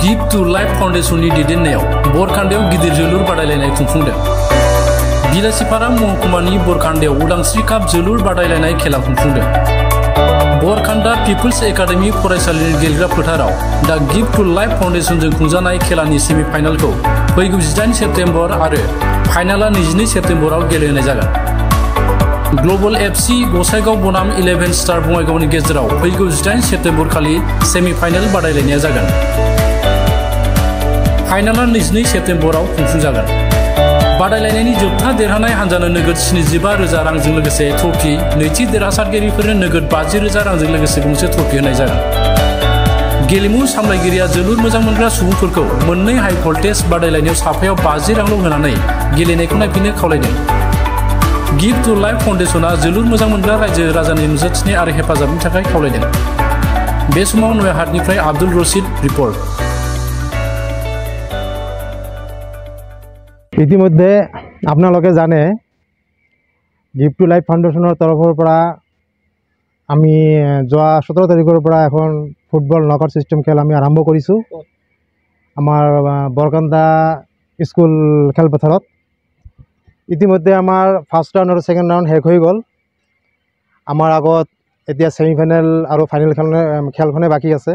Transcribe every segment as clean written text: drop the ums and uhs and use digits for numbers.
Gift to life फाउंडेशननि दैदेननायाव बरखान्दायाव गिदिर जोलुर बादायलायनाय खुंफुंदों। बिलासिपारा महकुमानि बरखान्दायाव उदांस्रि काप जोलुर बादायलायनाय खेला खुंफुंदों। बरखान्दा पिपल्स एकाडेमी फरायसालिनि गेलेग्रा फोथाराव दा गिफ्ट टू लाइफ फाउंडेशनजों खुंजानाय खेलानि सेमिफाइनालखौ फैगौ 18 सेप्तेम्बर आरो फाइनाला 22 सेप्तेम्बराव गेलेनाय जागोन। ग्लोबल एफसी गसाइगाव बनाम 11 स्टार बङाइगावनि गेजेराव फैगौ 18 सेप्तेम्बर खालि सेमिफाइनाल बादायलायनाया जागोन। फाइनाला 22 सेप्तेम्बराव खुंफुंजागोन। बादायलायनायनि जोबथा देरहानाय हान्जानो नोगोद 75,000 रांजों लोगोसे ट्रफी, नैथि देरहासारगिरिफोरनो नोगोद 50,000 रांजों लोगोसे गंसे ट्रफी होनाय जागोन। गेलेमु सामलायगिरिया जोलुर मोजां मोनग्रा सुबुंफोरखौ मोननै हाइ भल्टेज बादायलायनायाव साफायाव 50 रांल' होनानै गेलेनायखौ नायफिननो खावलायदों। गिफ्ट टू लाइफ फाउंडेशना जोलुर मोजां मोनग्रा रायजो राजानि नुजाथिनाय आरो हेफाजाबनि थाखाय खावलायदों। बे समाव नयाहाटनिफ्राय आब्दुल रशीद रिपर्ट। ইতিমধ্যে আপোনালোকে জানে গিফট টু লাইফ ফাউণ্ডেশ্যনৰ তৰফৰ পৰা আমি যোৱা 17 তাৰিখৰ পৰা এখন ফুটবল নকআউট ছিষ্টেম খেল আমি আৰম্ভ কৰিছোঁ আমাৰ বৰকান্দা স্কুল খেলপথাৰত। ইতিমধ্যে আমাৰ ফাৰ্ষ্ট ৰাউণ্ড আৰু ছেকেণ্ড ৰাউণ্ড শেষ হৈ গ'ল। আমাৰ আগত এতিয়া ছেমিফাইনেল আৰু ফাইনেল খেলখনে বাকী আছে।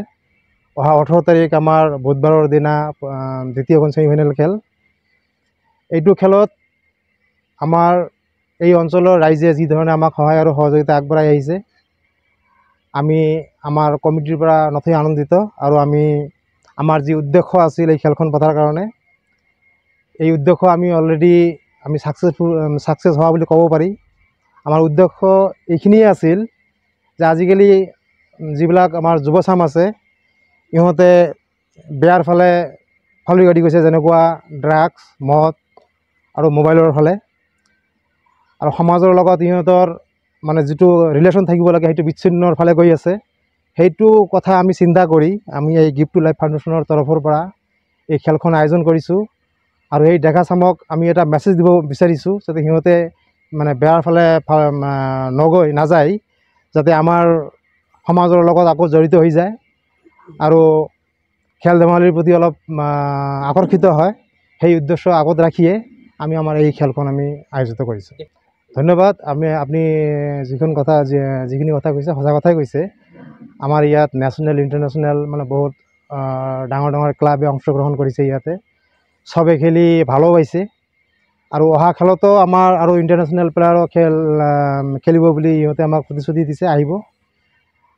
অহা 18 তাৰিখ আমাৰ বুধবাৰৰ দিনা দ্বিতীয়খন ছেমিফাইনেল খেল। এইটো খেলত আমাৰ এই অঞ্চলৰ ৰাইজে যি ধৰণে আমাক সহায় আৰু সহযোগিতা আগবঢ়াই আহিছে, আমি আমাৰ কমিটিৰ পৰা নথৈ আনন্দিত। আৰু আমাৰ যি উদ্দেশ্য আছিল এই খেলখন পতাৰ কাৰণে, এই উদ্দেশ্য আমি অলৰেডি ছাকচেছ হোৱা বুলি ক'ব পাৰি। আমাৰ উদ্দেশ্য এইখিনিয়ে আছিল যে আজিকালি যিবিলাক আমাৰ যুৱচাম আছে, ইহঁতে বেয়াৰ ফালে ফালি গতি গৈছে, যেনেকুৱা ড্ৰাগছ, মদ আৰু মোবাইলৰ ফালে। আৰু সমাজৰ লগত ইহঁতৰ মানে যিটো ৰিলেশ্যন থাকিব লাগে সেইটো বিচ্ছিন্নৰ ফালে গৈ আছে। সেইটো কথা আমি চিন্তা কৰি আমি এই গিফট টু লাইফ ফাউণ্ডেশ্যনৰ তৰফৰ পৰা এই খেলখন আয়োজন কৰিছোঁ। আৰু এই ডেকা চামক আমি এটা মেছেজ দিব বিচাৰিছোঁ যাতে সিহঁতে মানে বেয়াৰ ফালে নাযায়, যাতে আমাৰ সমাজৰ লগত আকৌ জড়িত হৈ যায় আৰু খেল ধেমালিৰ প্ৰতি অলপ আকৰ্ষিত হয়। সেই উদ্দেশ্য আগত ৰাখিয়ে আমি আমাৰ এই খেলখন আমি আয়োজিত কৰিছোঁ। ধন্যবাদ। আপুনি যিখিনি কথা কৈছে সঁচা কথাই কৈছে। আমাৰ ইয়াত নেশ্যনেল ইণ্টাৰনেশ্যনেল মানে বহুত ডাঙৰ ডাঙৰ ক্লাবে অংশগ্ৰহণ কৰিছে। ইয়াতে চবে খেলি ভালো পাইছে। আৰু অহা খেলতো আমাৰ আৰু ইণ্টাৰনেশ্যনেল প্লেয়াৰো খেলিব বুলি ইহঁতে আমাক প্ৰতিশ্ৰুতি দিছে, আহিব।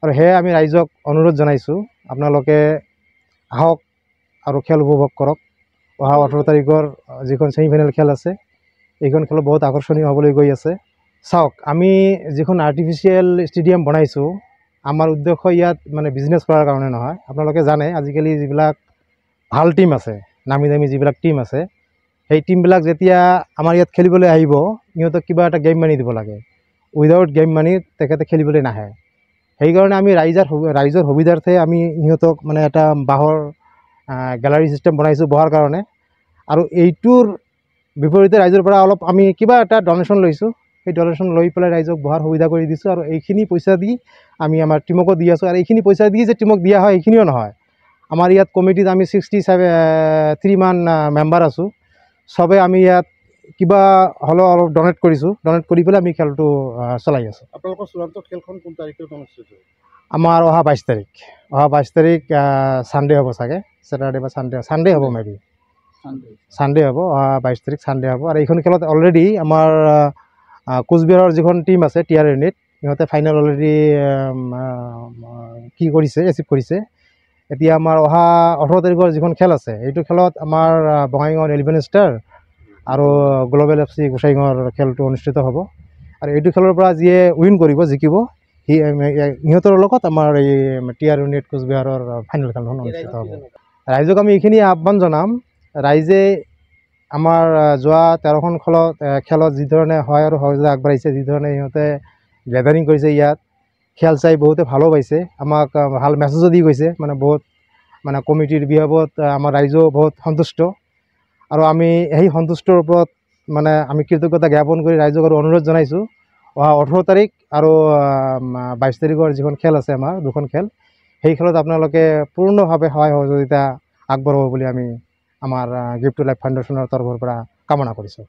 আৰু সেয়ে আমি ৰাইজক অনুৰোধ জনাইছোঁ, আপোনালোকে আহক আৰু খেল উপভোগ কৰক। অহা 18 তাৰিখৰ যিখন ছেমিফাইনেল খেল আছে, এইখন খেল বহুত আকৰ্ষণীয় হ'বলৈ গৈ আছে। চাওক, আমি যিখন আৰ্টিফিচিয়েল ষ্টেডিয়াম বনাইছোঁ, আমাৰ উদ্দেশ্য ইয়াত মানে বিজনেছ কৰাৰ কাৰণে নহয়। আপোনালোকে জানে আজিকালি যিবিলাক ভাল টিম আছে, নামী দামী যিবিলাক টিম আছে, সেই টিমবিলাক যেতিয়া আমাৰ ইয়াত খেলিবলৈ আহিব, ইহঁতক কিবা এটা গেম মানি দিব লাগে। উইদাউট গেম মানি তেখেতে খেলিবলৈ নাহে। সেইকাৰণে আমি ৰাইজৰ সুবিধাৰ্থে আমি সিহঁতক মানে এটা বাঁহৰ গেলাৰী ছিষ্টেম বনাইছোঁ বহাৰ কাৰণে। আৰু এইটোৰ বিপৰীতে ৰাইজৰ পৰা অলপ আমি কিবা এটা ডনেশ্যন লৈছোঁ। সেই ডনেশ্যন লৈ পেলাই ৰাইজক বহাৰ সুবিধা কৰি দিছোঁ। আৰু এইখিনি পইচা দি আমি আমাৰ টিমকো দি আছোঁ। আৰু এইখিনি পইচা দি যে টিমক দিয়া হয় এইখিনিও নহয়। আমাৰ ইয়াত কমিটিত আমি 63 মান মেম্বাৰ আছোঁ। চবে আমি ইয়াত কিবা হ'লেও অলপ ডনেট কৰিছোঁ। ডনেট কৰি পেলাই আমি খেলটো চলাই আছোঁ। আপোনালোকৰ চূড়ান্ত খেলখন কোন তাৰিখে অনুষ্ঠিত হ'ব? আমাৰ অহা 22 তাৰিখ। অহা 22 তাৰিখ ছানডে হ'ব চাগে, ছেটাৰডে বা ছানডে হ'ব মেবি। ছানডে হ'ব, অহা 22 তাৰিখ ছানডে হ'ব। আৰু এইখন খেলত অলৰেডি আমাৰ কোচবিহাৰৰ যিখন টিম আছে টিআৰ ইউনিট, সিহঁতে ফাইনেল অলৰেডি এচিভ কৰিছে। এতিয়া আমাৰ অহা 18 তাৰিখৰ যিখন খেল আছে, এইটো খেলত আমাৰ বঙাইগাঁৱৰ 11 ষ্টাৰ আৰু গ্লোবেল এফচি গোসাইগাঁৱৰ খেলটো অনুষ্ঠিত হ'ব। আৰু এইটো খেলৰ পৰা যিয়ে উইন কৰিব, জিকিব, সিহঁতৰ লগত আমাৰ এই টিআৰ ইউনিট কোচবিহাৰৰ ফাইনেল খেলখন অনুষ্ঠিত হ'ব। ৰাইজক আমি এইখিনি আহ্বান জনাম, ৰাইজে আমাৰ যোৱা 13খন খেলত যিধৰণে সহায় আৰু সহযোগিতা আগবাঢ়িছে, যিধৰণে সিহঁতে গেডাৰিং কৰিছে, ইয়াত খেল চাই বহুতে ভালো পাইছে, আমাক ভাল মেছেজো দি গৈছে। মানে বহুত মানে কমিটিৰ বিভাগত আমাৰ ৰাইজেও বহুত সন্তুষ্ট। আৰু আমি সেই সন্তুষ্টৰ ওপৰত মানে আমি কৃতজ্ঞতা জ্ঞাপন কৰি ৰাইজক আৰু অনুৰোধ জনাইছোঁ, অহা 18 তাৰিখ আৰু 22 তাৰিখৰ যিখন খেল আছে আমাৰ দুখন খেল, সেই খেলত আপোনালোকে পূৰ্ণভাৱে সহায় সহযোগিতা আগবঢ়াব বুলি আমি আমাৰ গিফ্ট টু লাইফ ফাউণ্ডেশ্যনৰ তৰফৰ পৰা কামনা কৰিছোঁ।